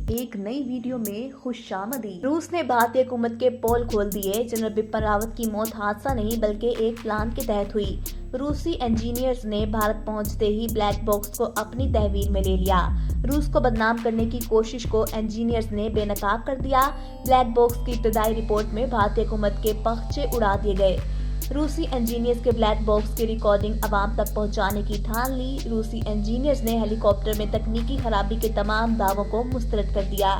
एक नई वीडियो में खुशामदी। रूस ने भारतीय हुकूमत के पोल खोल दिए। जनरल बिपिन रावत की मौत हादसा नहीं बल्कि एक प्लान के तहत हुई। रूसी इंजीनियर्स ने भारत पहुंचते ही ब्लैक बॉक्स को अपनी तहवीर में ले लिया। रूस को बदनाम करने की कोशिश को इंजीनियर्स ने बेनकाब कर दिया। ब्लैक बॉक्स की इब्तदाई रिपोर्ट में भारतीय हुकूमत के पखचे उड़ा दिए गए। रूसी इंजीनियर्स के ब्लैक बॉक्स की रिकॉर्डिंग अवाम तक पहुंचाने की ठान ली। रूसी इंजीनियर्स ने हेलीकॉप्टर में तकनीकी खराबी के तमाम दावों को मुस्तरद कर दिया।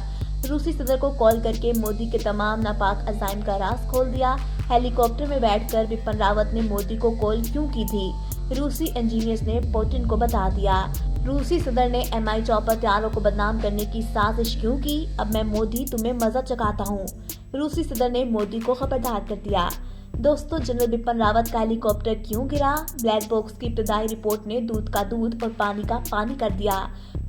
रूसी सदर को कॉल करके मोदी के तमाम नापाक अज़ाइम का राज खोल दिया। हेलीकॉप्टर में बैठकर बिपिन रावत ने मोदी को कॉल क्यों की थी, रूसी इंजीनियर्स ने पुतिन को बता दिया। रूसी सदर ने MI चॉपर त्यारों को बदनाम करने की साजिश क्यों की, अब मैं मोदी तुम्हें मजा चखाता हूँ, रूसी सदर ने मोदी को खबरदार कर दिया। दोस्तों, जनरल बिपिन रावत का हेलीकॉप्टर क्यों गिरा? ब्लैक बॉक्स की इब्तदाई रिपोर्ट ने दूध का दूध और पानी का पानी कर दिया।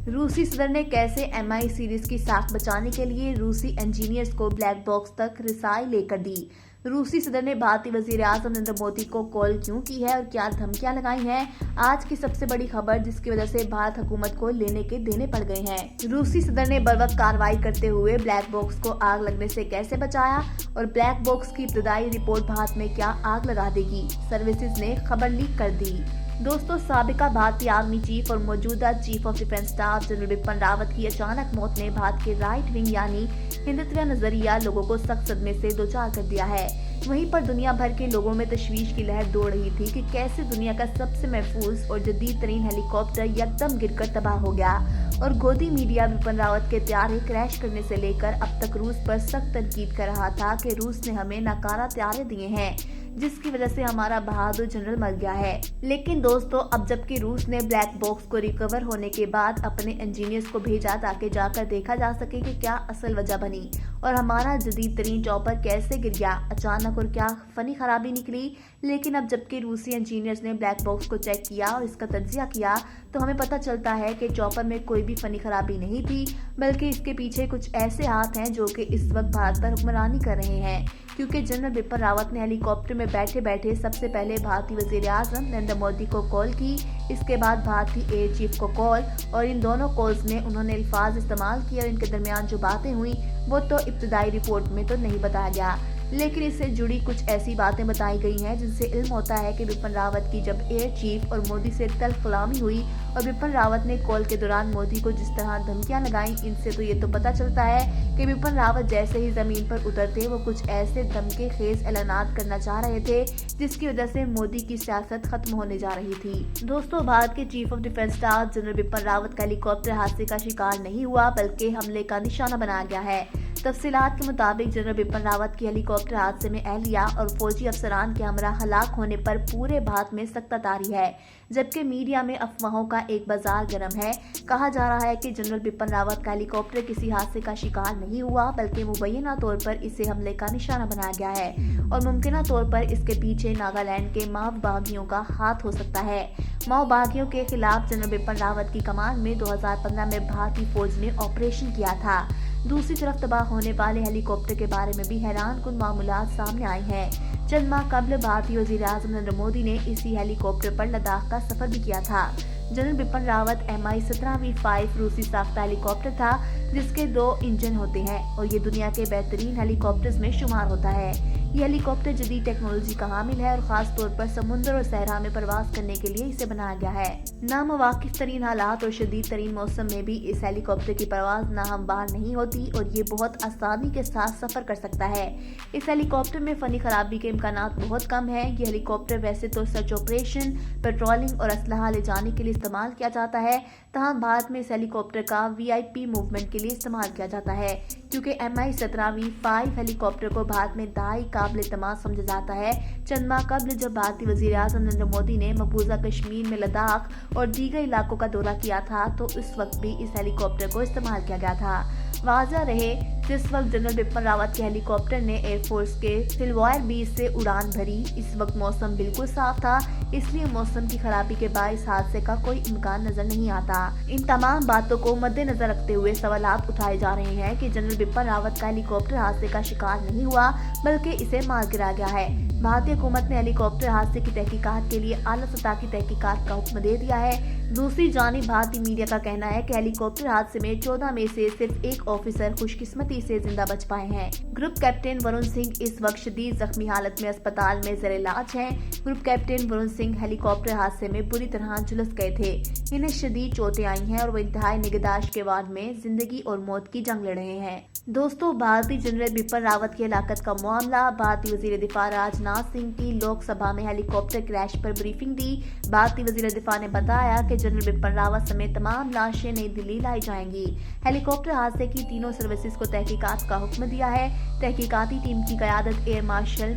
रूसी सदर ने कैसे MI सीरीज की साख बचाने के लिए रूसी इंजीनियर्स को ब्लैक बॉक्स तक रिसाई लेकर दी। रूसी सदर ने भारतीय वजीर आज़म नरेंद्र मोदी को कॉल क्यों की है और क्या धमकियां लगाई हैं? आज की सबसे बड़ी खबर जिसकी वजह से भारत हुकूमत को लेने के देने पड़ गए हैं। रूसी सदर ने बर्वक्त कार्रवाई करते हुए ब्लैक बॉक्स को आग लगने से कैसे बचाया और ब्लैक बॉक्स की इब्तदाई रिपोर्ट भारत में क्या आग लगा देगी? सर्विसेज ने खबर लीक कर दी। दोस्तों, साबिका भारतीय आर्मी चीफ और मौजूदा chief of defence staff general Bipin Rawat की अचानक मौत ने भारत के राइट विंग यानी हिंदुत्व नजरिया लोगों को सख्त सदमे से दो चार कर दिया है। वहीं पर दुनिया भर के लोगों में तशवीश की लहर दौड़ रही थी कि कैसे दुनिया का सबसे महफूज और जदीद तरीन हेलीकॉप्टर यकदम गिरकर तबाह हो गया। और गोदी मीडिया बिपिन रावत के त्यारे क्रैश करने से लेकर अब तक रूस पर सख्त तनकीद कर रहा था कि रूस ने हमें नाकारा त्यारे दिए हैं, जिसकी वजह से हमारा बहादुर जनरल मर गया है। लेकिन दोस्तों, अब जबकि रूस ने ब्लैक बॉक्स को रिकवर होने के बाद अपने इंजीनियर्स को भेजा ताकि जाकर देखा जा सके कि क्या असल वजह बनी और हमारा जदीद तरीन चॉपर कैसे गिर गया अचानक और क्या फनी खराबी निकली। लेकिन अब जबकि रूसी इंजीनियर्स ने ब्लैक बॉक्स को चेक किया और इसका तज्जिया किया तो हमें पता चलता है कि चॉपर में कोई भी फनी खराबी नहीं थी, बल्कि इसके पीछे कुछ ऐसे हाथ हैं जो कि इस वक्त भारत पर हुक्मरानी कर रहे हैं। क्योंकि जनरल बिपिन रावत ने हेलीकॉप्टर में बैठे बैठे सबसे पहले भारतीय वजीर आज़म नरेंद्र मोदी को कॉल की, इसके बाद भारतीय एयर चीफ को कॉल, और इन दोनों कॉल्स में उन्होंने अल्फाज इस्तेमाल किए और इनके दरमियान जो बातें हुई वो तो इब्तदाई रिपोर्ट में तो नहीं बताया गया, लेकिन इससे जुड़ी कुछ ऐसी बातें बताई गई हैं जिनसे इल्म होता है कि बिपिन रावत की जब एयर चीफ और मोदी से तल्ख कलामी हुई और बिपिन रावत ने कॉल के दौरान मोदी को जिस तरह धमकियां लगाई, इनसे तो ये तो पता चलता है कि बिपिन रावत जैसे ही जमीन पर उतरते वो कुछ ऐसे धमके खेज ऐलानात करना चाह रहे थे जिसकी वजह से मोदी की सियासत खत्म होने जा रही थी। दोस्तों, भारत के chief of defence staff general Bipin Rawat का हेलीकॉप्टर हादसे का शिकार नहीं हुआ बल्कि हमले का निशाना बनाया गया है। तफसीलात के मुताबिक जनरल बिपिन रावत की हेलीकॉप्टर हादसे में एहलिया और फौजी अफसरान के हमरा हलाक होने पर पूरे भारत में सख्त तारी है, जबकि मीडिया में अफवाहों का एक बाजार गर्म है। कहा जा रहा है कि जनरल बिपिन रावत का हेलीकॉप्टर किसी हादसे का शिकार नहीं हुआ बल्कि मुबैना तौर पर इसे हमले का निशाना बनाया गया है और मुमकिन तौर पर इसके पीछे नागालैंड के माओ बागियों का हाथ हो सकता है। माओ बागियों के खिलाफ जनरल बिपिन रावत की कमान में 2015 में भारतीय फौज ने ऑपरेशन किया था। दूसरी तरफ तबाह होने वाले हेलीकॉप्टर के बारे में भी हैरान कुन मामूलात सामने आए हैं। चंद माह कबल भारतीय वजीर आज़म नरेंद्र मोदी ने इसी हेलीकॉप्टर पर लद्दाख का सफर भी किया था। General Bipin Rawat MI 17V5 रूसी साख्ता हेलीकॉप्टर था जिसके 2 इंजन होते हैं और ये दुनिया के बेहतरीन हेलीकॉप्टर्स में शुमार होता है। ये हेलीकॉप्टर जदीद टेक्नोलॉजी का हामिल है और खास तौर पर समुद्र और सहरा में प्रवास करने के लिए इसे बनाया गया है। नामुवाकिफ तरीन हालात और शदीद तरीन मौसम में भी इस हेलीकॉप्टर की परवाज नाहमवार नहीं होती और ये बहुत आसानी के साथ सफर कर सकता है। इस हेलीकॉप्टर में फनी खराबी के इम्कानात बहुत कम है। ये हेलीकॉप्टर वैसे तो सर्च ऑपरेशन, पेट्रोलिंग और असलहा ले जाने के लिए इस्तेमाल किया जाता है, तहम भारत में इस हेलीकॉप्टर का VIP मूवमेंट के लिए इस्तेमाल किया जाता है क्योंकि MI 17V5 हेलीकॉप्टर को भारत में दाई काबिल एतमाद समझा जाता है। चंद माह कबल जब भारतीय वजीर आज़म नरेंद्र मोदी ने मकबूजा कश्मीर में लद्दाख और दीगर इलाकों का दौरा किया था तो उस वक्त भी इस हेलीकॉप्टर को इस्तेमाल किया गया था। वाज़ह रहे जिस वक्त जनरल बिपिन रावत के हेलीकॉप्टर ने एयरफोर्स के सिलवायर बीच से उड़ान भरी। इस वक्त मौसम बिल्कुल साफ था, इसलिए मौसम की खराबी के बाद इस हादसे का कोई इम्कान नजर नहीं आता। इन तमाम बातों को मद्देनजर रखते हुए सवालात उठाए जा रहे हैं कि जनरल बिपिन रावत का हेलीकॉप्टर हादसे का शिकार नहीं हुआ, बल्कि इसे मार गिराया गया है। भारतीय हुकूमत ने हेलीकॉप्टर हादसे की तहकीकात के लिए आला सतह की तहकीकात का हुक्म दे दिया है। दूसरी जानिब भारतीय मीडिया का कहना है कि हेलीकॉप्टर हादसे में 14 में से सिर्फ एक ऑफिसर खुशकिस्मती से जिंदा बच पाए हैं। ग्रुप कैप्टन वरुण सिंह इस वक्त शदीद जख्मी हालत में अस्पताल में ज़ेर इलाज हैं। Group captain Varun Singh helicopter हादसे में बुरी तरह झुलस गए थे। इन्हें शदीद चोटें आई हैं और वो इंतहाई निगहदाश्त के वार्ड में जिंदगी और मौत की जंग लड़ रहे हैं। दोस्तों, भारतीय जनरल बिपिन रावत की हलाकत का मामला। भारतीय वजीर दिफा राजनाथ सिंह की लोकसभा में हेलीकॉप्टर क्रैश पर ब्रीफिंग दी। भारतीय वजीर दिफा ने बताया कि जनरल बिपिन रावत समेत तमाम लाशें नई दिल्ली लाई जाएंगी। हेलीकॉप्टर हादसे की तीनों सर्विसेज को तहकीकात का हुक्म दिया है। तहकीकाती टीम की क़यादत एयर मार्शल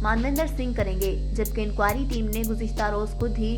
मानवेंद्र सिंह करेंगे, जबकि इंक्वायरी टीम ने गुज़िश्ता रोज खुद ही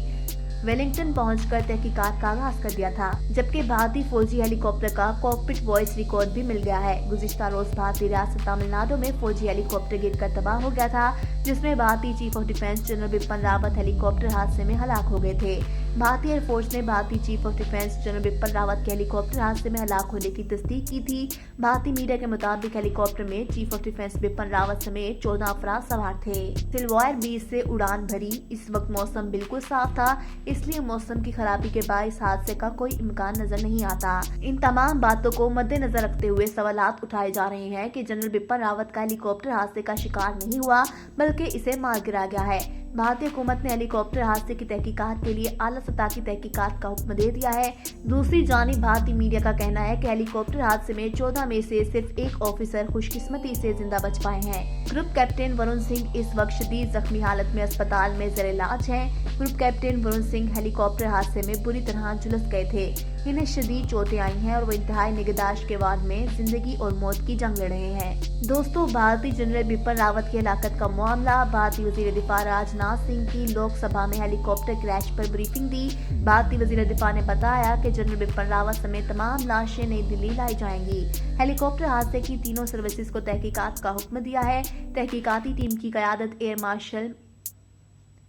वेलिंगटन पहुंचकर तहकीकात का आगाज कर दिया था। जबकि भारतीय फौजी हेलीकॉप्टर का कॉकपिट वॉइस रिकॉर्ड भी मिल गया है। गुज़िश्ता रोज भारतीय रियासत तमिलनाडु में फौजी हेलीकॉप्टर गिरकर तबाह हो गया था, जिसमें भारतीय chief of defence general Bipin Rawat helicopter हादसे में हलाक हो गए थे। भारतीय एयरफोर्स ने भारतीय chief of defence general Bipin Rawat के हेलीकॉप्टर हादसे में हलाक होने की तस्दीक की थी। भारतीय मीडिया के मुताबिक हेलीकॉप्टर में chief of defence Bipin Rawat समेत 14 अफराद सवार थे। सिलवायर बीच से उड़ान भरी। इस वक्त मौसम बिल्कुल साफ था, इसलिए मौसम की खराबी के बाद इस हादसे का कोई इम्कान नजर नहीं आता। इन तमाम बातों को मद्देनजर रखते हुए सवालात उठाए जा रहे हैं कि जनरल बिपिन रावत का हेलीकॉप्टर हादसे का शिकार नहीं हुआ, बल्कि इसे मार गिराया गया है। भारतीय हुकूमत ने हेलीकॉप्टर हादसे की तहकीकात के लिए आला सतह की तहकीकात का हुक्म दे दिया है। दूसरी जानिब भारतीय मीडिया का कहना है कि हेलीकॉप्टर हादसे में 14 में से सिर्फ एक ऑफिसर खुशकिस्मती से जिंदा बच पाए हैं। ग्रुप कैप्टन वरुण सिंह इस वक्त शदीद जख्मी हालत में अस्पताल में ज़ेर इलाज हैं। Group captain Varun Singh helicopter हादसे में बुरी तरह झुलस गए थे। इन्हें शदीद चोटें आई हैं और वो इंतहाई निगहदाश्त के वार्ड में जिंदगी और मौत की जंग लड़ रहे हैं। दोस्तों, भारतीय जनरल बिपिन रावत की हलाकत का मामला। भारतीय वजीर दिफा राजनाथ सिंह की लोकसभा में हेलीकॉप्टर क्रैश पर ब्रीफिंग दी। भारतीय वजीर दिफा ने बताया कि जनरल बिपिन रावत समेत तमाम लाशें नई दिल्ली लाई जाएंगी। हेलीकॉप्टर हादसे की तीनों सर्विसेज को तहकीकात का हुक्म दिया है। तहकीकाती टीम की क़यादत एयर मार्शल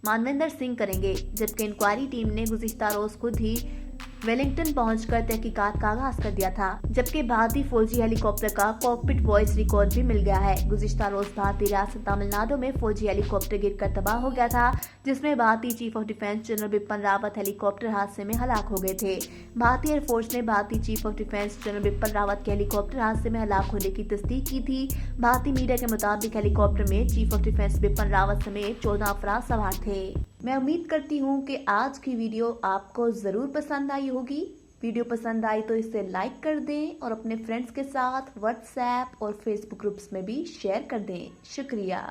मानवेंद्र सिंह करेंगे, जबकि इंक्वायरी टीम ने गुज़िश्ता रोज खुद ही वेलिंगटन पहुंचकर तहकीकात का आगाज कर दिया था। जबकि भारतीय फौजी हेलीकॉप्टर का कॉकपिट वॉइस रिकॉर्ड भी मिल गया है। गुज़िश्ता रोज भारतीय रियासत तमिलनाडु में फौजी हेलीकॉप्टर गिरकर तबाह हो गया था, जिसमें भारतीय chief of defence general Bipin Rawat helicopter हादसे में हलाक हो गए थे। भारतीय एयरफोर्स ने भारतीय chief of defence general Bipin Rawat के हेलीकॉप्टर हादसे में हलाक होने की तस्दीक की थी। भारतीय मीडिया के मुताबिक हेलीकॉप्टर में chief of defence Bipin Rawat समेत 14 अफराद सवार थे। मैं उम्मीद करती हूँ कि आज की वीडियो आपको ज़रूर पसंद आई होगी। वीडियो पसंद आई तो इसे लाइक कर दें और अपने फ्रेंड्स के साथ व्हाट्सएप और फेसबुक ग्रुप्स में भी शेयर कर दें। शुक्रिया।